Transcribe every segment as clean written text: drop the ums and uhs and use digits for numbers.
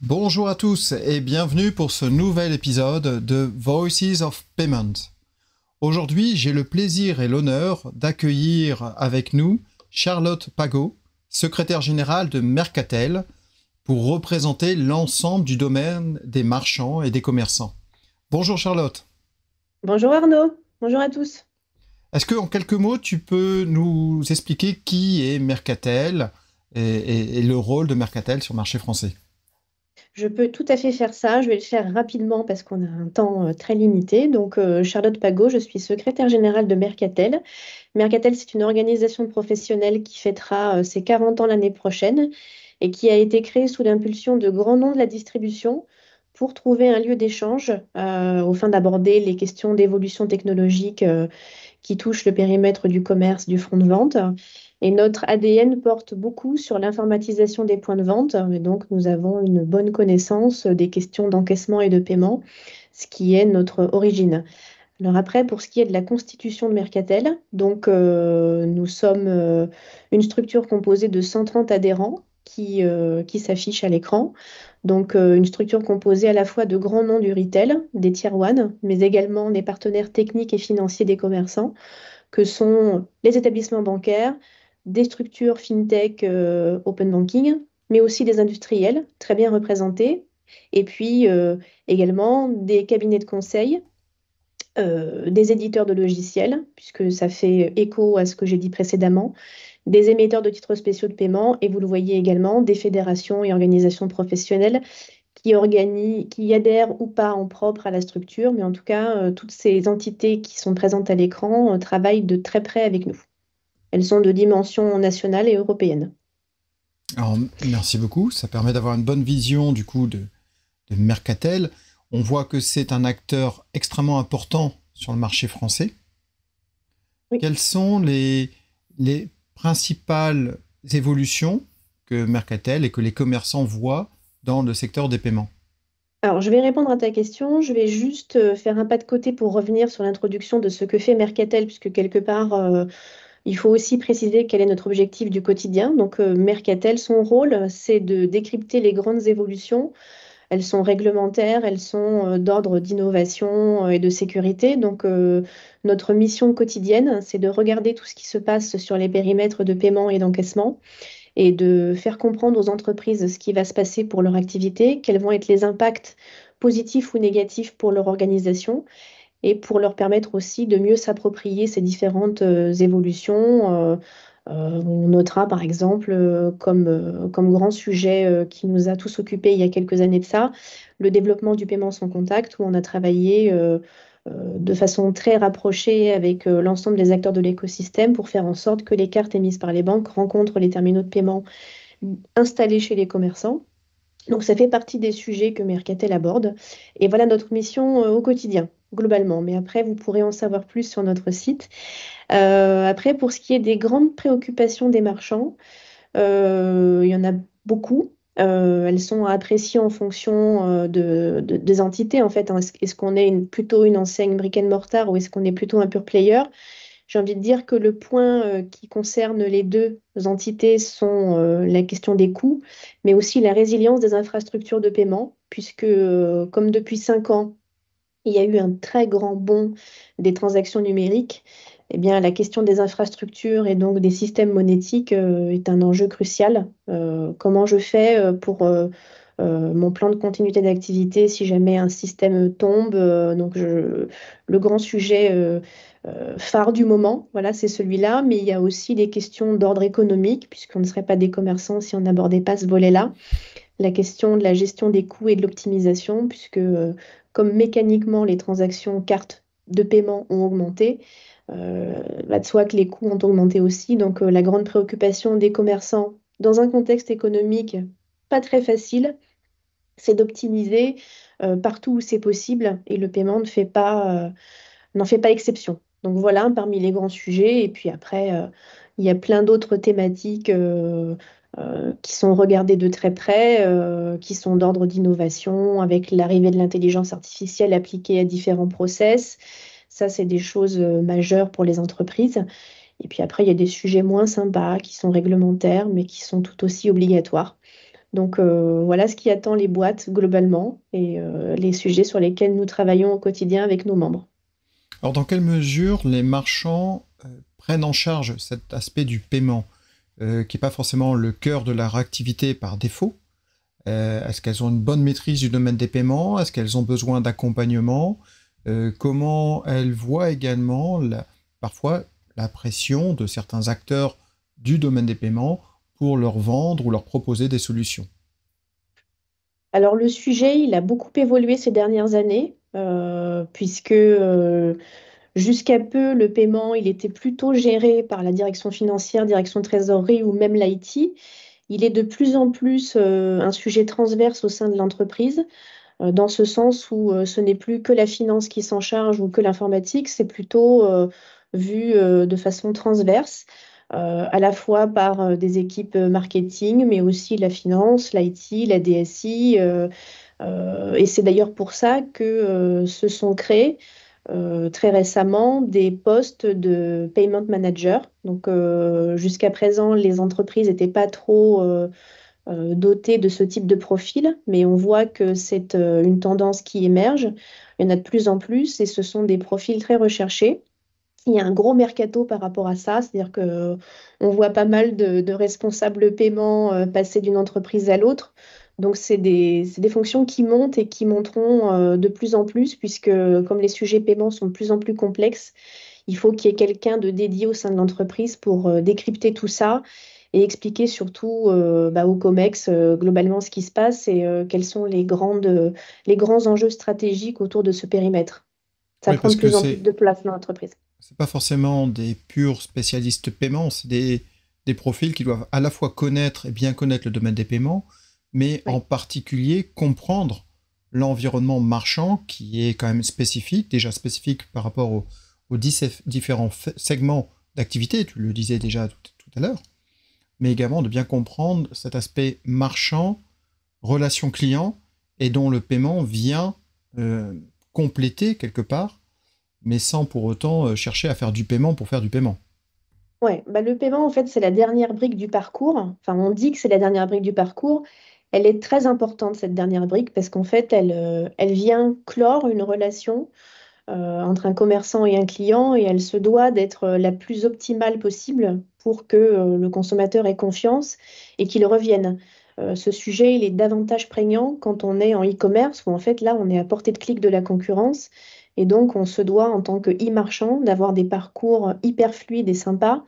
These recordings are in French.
Bonjour à tous et bienvenue pour ce nouvel épisode de Voices of Payment. Aujourd'hui, j'ai le plaisir et l'honneur d'accueillir avec nous Charlotte Pagot, secrétaire générale de Mercatel, pour représenter l'ensemble du domaine des marchands et des commerçants. Bonjour Charlotte. Bonjour Arnaud, bonjour à tous. Est-ce que en quelques mots, tu peux nous expliquer qui est Mercatel et le rôle de Mercatel sur le marché français? Je peux tout à fait faire ça, je vais le faire rapidement parce qu'on a un temps très limité. Charlotte Pagot, je suis secrétaire générale de Mercatel. Mercatel, c'est une organisation professionnelle qui fêtera ses 40 ans l'année prochaine et qui a été créée sous l'impulsion de grands noms de la distribution pour trouver un lieu d'échange au fin d'aborder les questions d'évolution technologique qui touchent le périmètre du commerce, du front de vente. Et notre ADN porte beaucoup sur l'informatisation des points de vente. Et donc, nous avons une bonne connaissance des questions d'encaissement et de paiement, ce qui est notre origine. Alors après, pour ce qui est de la constitution de Mercatel, nous sommes une structure composée de 130 adhérents qui s'affichent à l'écran. Une structure composée à la fois de grands noms du retail, des tier one, mais également des partenaires techniques et financiers des commerçants, que sont les établissements bancaires, des structures fintech open banking, mais aussi des industriels très bien représentés, et puis également des cabinets de conseil, des éditeurs de logiciels, puisque ça fait écho à ce que j'ai dit précédemment, des émetteurs de titres spéciaux de paiement, et vous le voyez également, des fédérations et organisations professionnelles qui adhèrent ou pas en propre à la structure, mais en tout cas, toutes ces entités qui sont présentes à l'écran travaillent de très près avec nous. Elles sont de dimension nationale et européenne. Alors, merci beaucoup, ça permet d'avoir une bonne vision du coup de Mercatel. On voit que c'est un acteur extrêmement important sur le marché français. Oui. Quelles sont les principales évolutions que Mercatel et que les commerçants voient dans le secteur des paiements? Alors, je vais répondre à ta question. Je vais juste faire un pas de côté pour revenir sur l'introduction de ce que fait Mercatel, puisque quelque part, il faut aussi préciser quel est notre objectif du quotidien. Mercatel, son rôle, c'est de décrypter les grandes évolutions. Elles sont réglementaires, elles sont d'ordre d'innovation et de sécurité. Notre mission quotidienne, c'est de regarder tout ce qui se passe sur les périmètres de paiement et d'encaissement et de faire comprendre aux entreprises ce qui va se passer pour leur activité, quels vont être les impacts positifs ou négatifs pour leur organisation et pour leur permettre aussi de mieux s'approprier ces différentes évolutions. On notera par exemple comme grand sujet qui nous a tous occupés il y a quelques années de ça, le développement du paiement sans contact, où on a travaillé de façon très rapprochée avec l'ensemble des acteurs de l'écosystème pour faire en sorte que les cartes émises par les banques rencontrent les terminaux de paiement installés chez les commerçants. Donc ça fait partie des sujets que Mercatel aborde. Et voilà notre mission au quotidien, globalement. Mais après, vous pourrez en savoir plus sur notre site. Après, pour ce qui est des grandes préoccupations des marchands, il y en a beaucoup. Elles sont à apprécier en fonction des entités, en fait, hein. Est-ce qu'on est plutôt une enseigne brick and mortar ou est-ce qu'on est plutôt un pure player? J'ai envie de dire que le point qui concerne les deux entités sont la question des coûts, mais aussi la résilience des infrastructures de paiement, puisque comme depuis 5 ans, il y a eu un très grand bond des transactions numériques. Eh bien, la question des infrastructures et donc des systèmes monétiques est un enjeu crucial. Comment je fais pour mon plan de continuité d'activité si jamais un système tombe? Le grand sujet phare du moment, voilà, c'est celui-là. Mais il y a aussi des questions d'ordre économique, puisqu'on ne serait pas des commerçants si on n'abordait pas ce volet-là, la question de la gestion des coûts et de l'optimisation, puisque comme mécaniquement les transactions cartes de paiement ont augmenté, va de soi que les coûts ont augmenté aussi. La grande préoccupation des commerçants dans un contexte économique pas très facile, c'est d'optimiser partout où c'est possible et le paiement n'en fait pas exception. Donc voilà, parmi les grands sujets. Et puis après, il y a plein d'autres thématiques qui sont regardées de très près, qui sont d'ordre d'innovation, avec l'arrivée de l'intelligence artificielle appliquée à différents process. Ça, c'est des choses majeures pour les entreprises. Et puis après, il y a des sujets moins sympas qui sont réglementaires, mais qui sont tout aussi obligatoires. Donc voilà ce qui attend les boîtes globalement et les sujets sur lesquels nous travaillons au quotidien avec nos membres. Alors, dans quelle mesure les marchands prennent en charge cet aspect du paiement, qui n'est pas forcément le cœur de leur activité par défaut? Est-ce qu'elles ont une bonne maîtrise du domaine des paiements? Est-ce qu'elles ont besoin d'accompagnement? Comment elles voient également parfois la pression de certains acteurs du domaine des paiements pour leur vendre ou leur proposer des solutions? Alors le sujet, il a beaucoup évolué ces dernières années, puisque jusqu'à peu, le paiement, il était plutôt géré par la direction financière, direction trésorerie ou même l'IT. Il est de plus en plus un sujet transverse au sein de l'entreprise, dans ce sens où ce n'est plus que la finance qui s'en charge ou que l'informatique, c'est plutôt vu de façon transverse, à la fois par des équipes marketing, mais aussi la finance, l'IT, la DSI. Et c'est d'ailleurs pour ça que se sont créés très récemment des postes de payment manager. Donc jusqu'à présent, les entreprises n'étaient pas trop dotées de ce type de profil, mais on voit que c'est une tendance qui émerge. Il y en a de plus en plus et ce sont des profils très recherchés. Il y a un gros mercato par rapport à ça, c'est-à-dire que on voit pas mal de responsables paiement passer d'une entreprise à l'autre. Donc, c'est des fonctions qui montent et qui monteront de plus en plus, puisque comme les sujets paiement sont de plus en plus complexes, il faut qu'il y ait quelqu'un de dédié au sein de l'entreprise pour décrypter tout ça et expliquer surtout au COMEX globalement ce qui se passe et quels sont les grands enjeux stratégiques autour de ce périmètre. Ça Oui, prend parce de que plus en plus de place dans l'entreprise. c'est pas forcément des purs spécialistes paiement, c'est des profils qui doivent à la fois connaître et bien connaître le domaine des paiements, mais en Oui. particulier comprendre l'environnement marchand qui est quand même spécifique, déjà spécifique par rapport aux différents segments d'activité, tu le disais déjà tout à l'heure, mais également de bien comprendre cet aspect marchand, relation client, et dont le paiement vient euh, compléter quelque part, mais sans pour autant chercher à faire du paiement pour faire du paiement. Ouais, le paiement, en fait, c'est la dernière brique du parcours. Enfin, on dit que c'est la dernière brique du parcours. Elle est très importante, cette dernière brique, parce qu'en fait, elle vient clore une relation entre un commerçant et un client et elle se doit d'être la plus optimale possible pour que le consommateur ait confiance et qu'il revienne. Ce sujet, il est davantage prégnant quand on est en e-commerce où en fait là, on est à portée de clic de la concurrence et donc on se doit en tant que e-marchand d'avoir des parcours hyper fluides et sympas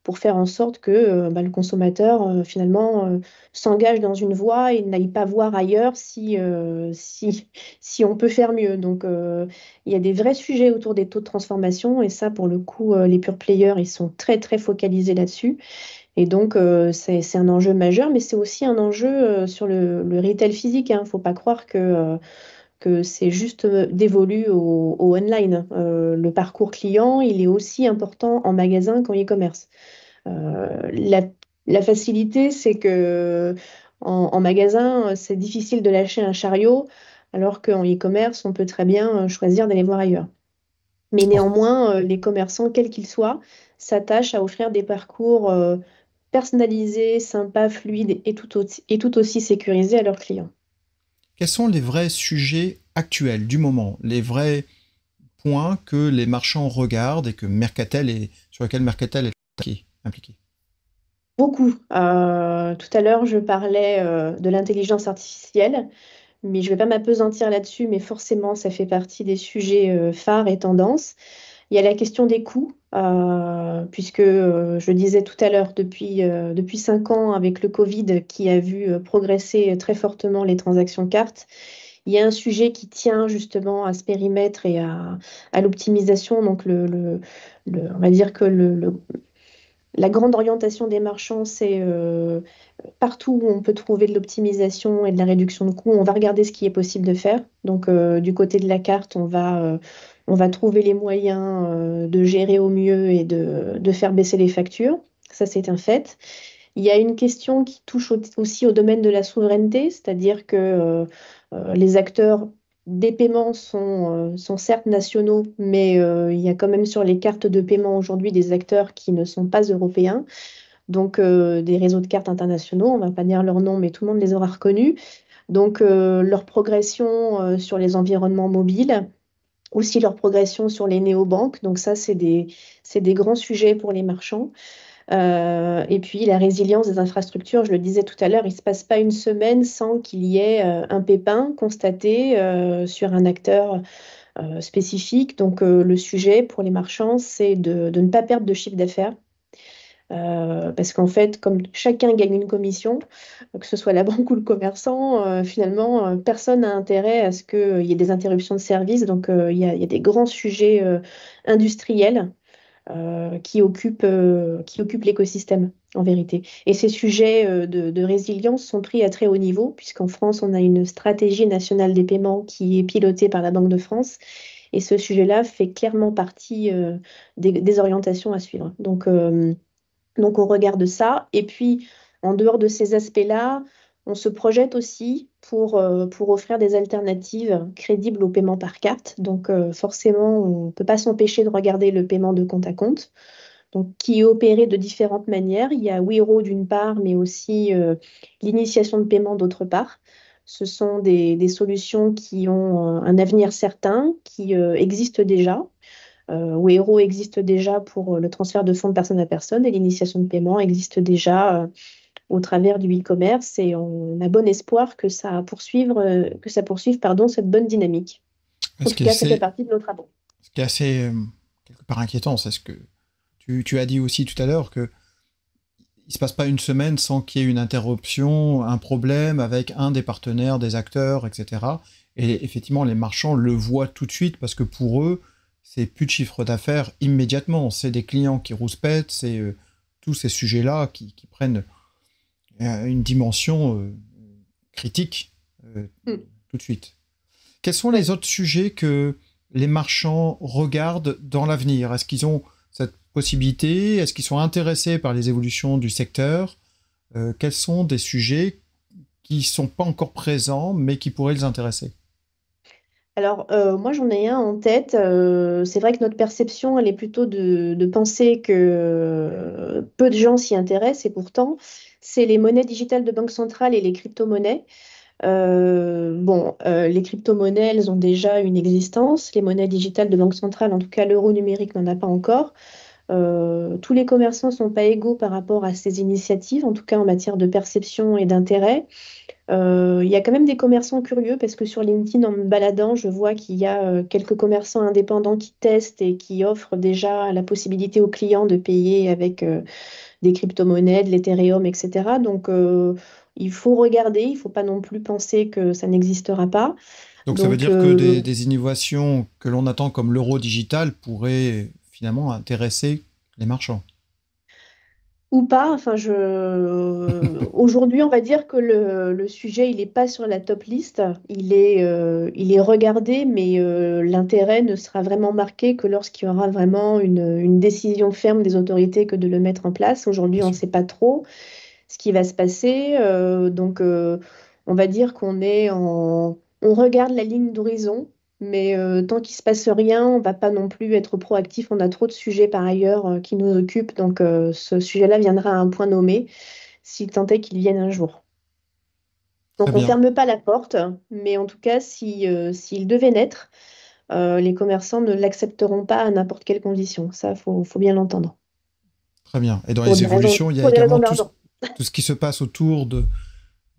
pour faire en sorte que le consommateur finalement s'engage dans une voie et n'aille pas voir ailleurs si on peut faire mieux. Donc il y a des vrais sujets autour des taux de transformation et ça pour le coup les pure players ils sont très très focalisés là-dessus et donc c'est un enjeu majeur mais c'est aussi un enjeu sur le retail physique. Il ne faut pas croire que c'est juste dévolu au online. Le parcours client, il est aussi important en magasin qu'en e-commerce. La facilité, c'est que en magasin, c'est difficile de lâcher un chariot, alors qu'en e-commerce, on peut très bien choisir d'aller voir ailleurs. Mais Alors, néanmoins, les commerçants, quels qu'ils soient, s'attachent à offrir des parcours personnalisés, sympas, fluides et tout aussi sécurisés à leurs clients. quels sont les vrais sujets actuels du moment, les vrais points que les marchands regardent et sur lesquels Mercatel est impliqué? Beaucoup. Tout à l'heure, je parlais de l'intelligence artificielle. Mais je ne vais pas m'apesantir là-dessus, mais forcément, ça fait partie des sujets phares et tendances. Il y a la question des coûts, puisque je le disais tout à l'heure, depuis 5 ans, avec le Covid qui a vu progresser très fortement les transactions cartes, il y a un sujet qui tient justement à ce périmètre et à l'optimisation. Donc, on va dire que la grande orientation des marchands, c'est partout où on peut trouver de l'optimisation et de la réduction de coûts, on va regarder ce qui est possible de faire. Donc, du côté de la carte, on va trouver les moyens de gérer au mieux et de faire baisser les factures. Ça, c'est un fait. Il y a une question qui touche aussi au domaine de la souveraineté, c'est-à-dire que les acteurs des paiements sont certes nationaux, mais il y a quand même sur les cartes de paiement aujourd'hui des acteurs qui ne sont pas européens. donc des réseaux de cartes internationaux, on ne va pas dire leur nom, mais tout le monde les aura reconnus. Donc leur progression sur les environnements mobiles, aussi leur progression sur les néobanques. Donc ça, c'est des grands sujets pour les marchands. Et puis la résilience des infrastructures, je le disais tout à l'heure, il ne se passe pas une semaine sans qu'il y ait un pépin constaté sur un acteur spécifique. Donc le sujet pour les marchands, c'est de ne pas perdre de chiffre d'affaires. Parce qu'en fait, comme chacun gagne une commission, que ce soit la banque ou le commerçant, finalement, personne n'a intérêt à ce qu'il y ait des interruptions de service. Donc, il y a des grands sujets industriels qui occupent l'écosystème, en vérité. Et ces sujets de résilience sont pris à très haut niveau, puisqu'en France, on a une stratégie nationale des paiements qui est pilotée par la Banque de France. Et ce sujet-là fait clairement partie des orientations à suivre. Donc, on regarde ça. Et puis, en dehors de ces aspects-là, on se projette aussi pour offrir des alternatives crédibles au paiement par carte. Donc, forcément, on ne peut pas s'empêcher de regarder le paiement de compte à compte, donc, qui est opéré de différentes manières. Il y a Wero d'une part, mais aussi l'initiation de paiement d'autre part. Ce sont des solutions qui ont un avenir certain, qui existent déjà. Wero existe déjà pour le transfert de fonds de personne à personne et l'initiation de paiement existe déjà au travers du e-commerce et on a bon espoir que ça poursuive pardon, cette bonne dynamique. En Ce tout qui est cas, ça fait assez, partie de nos travaux. ce qui est assez quelque part inquiétant, c'est ce que tu as dit aussi tout à l'heure, que il se passe pas une semaine sans qu'il y ait une interruption, un problème avec un des partenaires, des acteurs, etc. Et effectivement, les marchands le voient tout de suite parce que pour eux, c'est plus de chiffre d'affaires immédiatement. C'est des clients qui rouspètent, c'est tous ces sujets-là qui prennent une dimension critique Mm. tout de suite. Quels sont Ouais. les autres sujets que les marchands regardent dans l'avenir? Est-ce qu'ils ont cette possibilité? Est-ce qu'ils sont intéressés par les évolutions du secteur? Quels sont des sujets qui ne sont pas encore présents, mais qui pourraient les intéresser? Alors, moi, j'en ai un en tête. C'est vrai que notre perception, elle est plutôt de penser que peu de gens s'y intéressent, et pourtant, c'est les monnaies digitales de banque centrale et les crypto-monnaies. Les crypto-monnaies, elles ont déjà une existence. Les monnaies digitales de banque centrale, en tout cas l'euro numérique, n'en a pas encore. Tous les commerçants ne sont pas égaux par rapport à ces initiatives, en tout cas en matière de perception et d'intérêt. Il y a quand même des commerçants curieux parce que sur LinkedIn, en me baladant, je vois qu'il y a quelques commerçants indépendants qui testent et qui offrent déjà la possibilité aux clients de payer avec des crypto-monnaies, de l'Ethereum, etc. Donc, il faut regarder, il ne faut pas non plus penser que ça n'existera pas. Donc ça veut Donc, dire que des innovations que l'on attend comme l'euro digital pourraient finalement intéresser les marchands. ou pas, aujourd'hui, on va dire que le sujet, il n'est pas sur la top liste. Il est regardé, mais l'intérêt ne sera vraiment marqué que lorsqu'il y aura vraiment une décision ferme des autorités que de le mettre en place. Aujourd'hui, Bien on ne sûr. sait pas trop ce qui va se passer. On va dire on regarde la ligne d'horizon, mais tant qu'il se passe rien, on va pas non plus être proactif. On a trop de sujets par ailleurs qui nous occupent, donc ce sujet-là viendra à un point nommé, s'il tant est qu'il vienne un jour. Très Donc on bien, ferme pas la porte, mais en tout cas, s'il devait naître, les commerçants ne l'accepteront pas à n'importe quelle condition. Ça, faut bien l'entendre. très bien. Et dans les évolutions, il y a Pour des raisons également d'argent. tout ce qui se passe autour de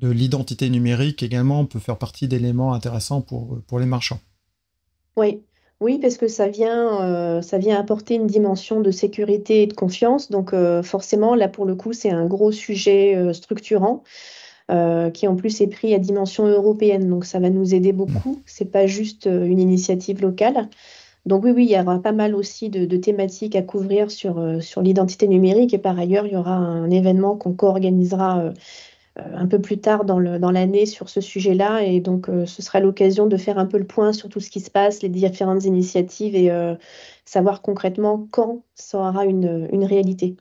l'identité numérique également peut faire partie d'éléments intéressants pour les marchands. Oui, oui, parce que ça vient apporter une dimension de sécurité et de confiance. Donc forcément, là pour le coup, c'est un gros sujet structurant qui en plus est pris à dimension européenne. Donc ça va nous aider Hmm. beaucoup. C'est pas juste une initiative locale. Donc oui, il y aura pas mal aussi de thématiques à couvrir sur l'identité numérique. Et par ailleurs, il y aura un événement qu'on co-organisera un peu plus tard dans l'année sur ce sujet-là. Et donc, ce sera l'occasion de faire un peu le point sur tout ce qui se passe, les différentes initiatives et savoir concrètement quand ça aura une réalité.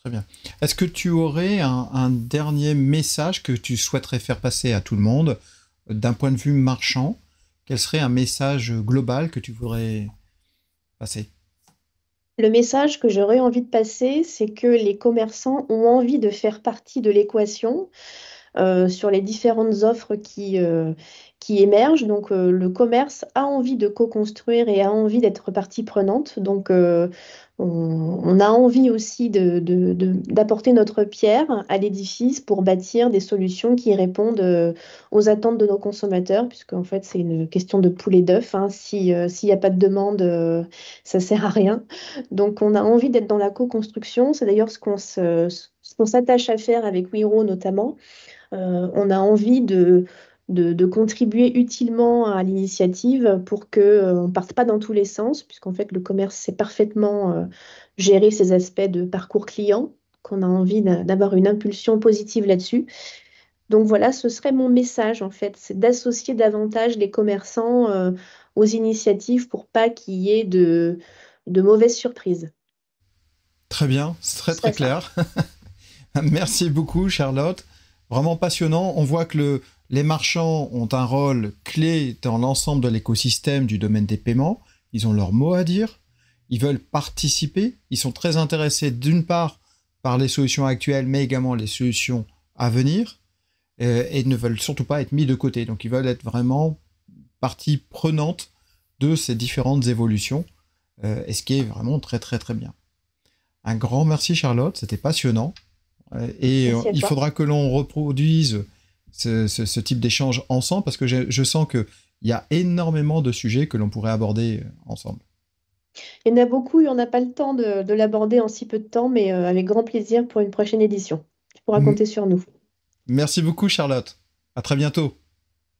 Très bien. Est-ce que tu aurais un dernier message que tu souhaiterais faire passer à tout le monde d'un point de vue marchand? Quel serait un message global que tu voudrais passer? Le message que j'aurais envie de passer, c'est que les commerçants ont envie de faire partie de l'équation sur les différentes offres qui émergent. Donc, le commerce a envie de co-construire et a envie d'être partie prenante. Donc, on a envie aussi d'apporter notre pierre à l'édifice pour bâtir des solutions qui répondent aux attentes de nos consommateurs, puisque en fait, c'est une question de poule et d'œuf, hein. S'il n'y a pas de demande, ça sert à rien. Donc, on a envie d'être dans la co-construction. C'est d'ailleurs ce qu'on s'attache à faire avec Wiro notamment. On a envie de contribuer utilement à l'initiative pour qu'on ne parte pas dans tous les sens, puisqu'en fait, le commerce sait parfaitement gérer ces aspects de parcours client, qu'on a envie d'avoir une impulsion positive là-dessus. Donc voilà, ce serait mon message, en fait, c'est d'associer davantage les commerçants aux initiatives pour pas qu'il y ait de mauvaises surprises. Très bien, c'est Ce très très serait ça. clair. Merci beaucoup, Charlotte. Vraiment passionnant. On voit que les marchands ont un rôle clé dans l'ensemble de l'écosystème du domaine des paiements. Ils ont leur mot à dire. Ils veulent participer. Ils sont très intéressés d'une part par les solutions actuelles, mais également les solutions à venir. Et ne veulent surtout pas être mis de côté. Donc ils veulent être vraiment partie prenante de ces différentes évolutions. Et ce qui est vraiment très très très bien. Un grand merci Charlotte, c'était passionnant. Merci à Il toi. faudra que l'on reproduise ce type d'échange ensemble parce que je sens qu'il y a énormément de sujets que l'on pourrait aborder ensemble. Il y en a beaucoup et on n'a pas le temps de l'aborder en si peu de temps, mais avec grand plaisir pour une prochaine édition. Tu pourras M- compter sur nous. Merci beaucoup Charlotte. À très bientôt.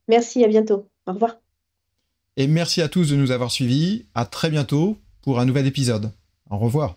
Merci, à bientôt. Au revoir. Et merci à tous de nous avoir suivis. À très bientôt pour un nouvel épisode. Au revoir.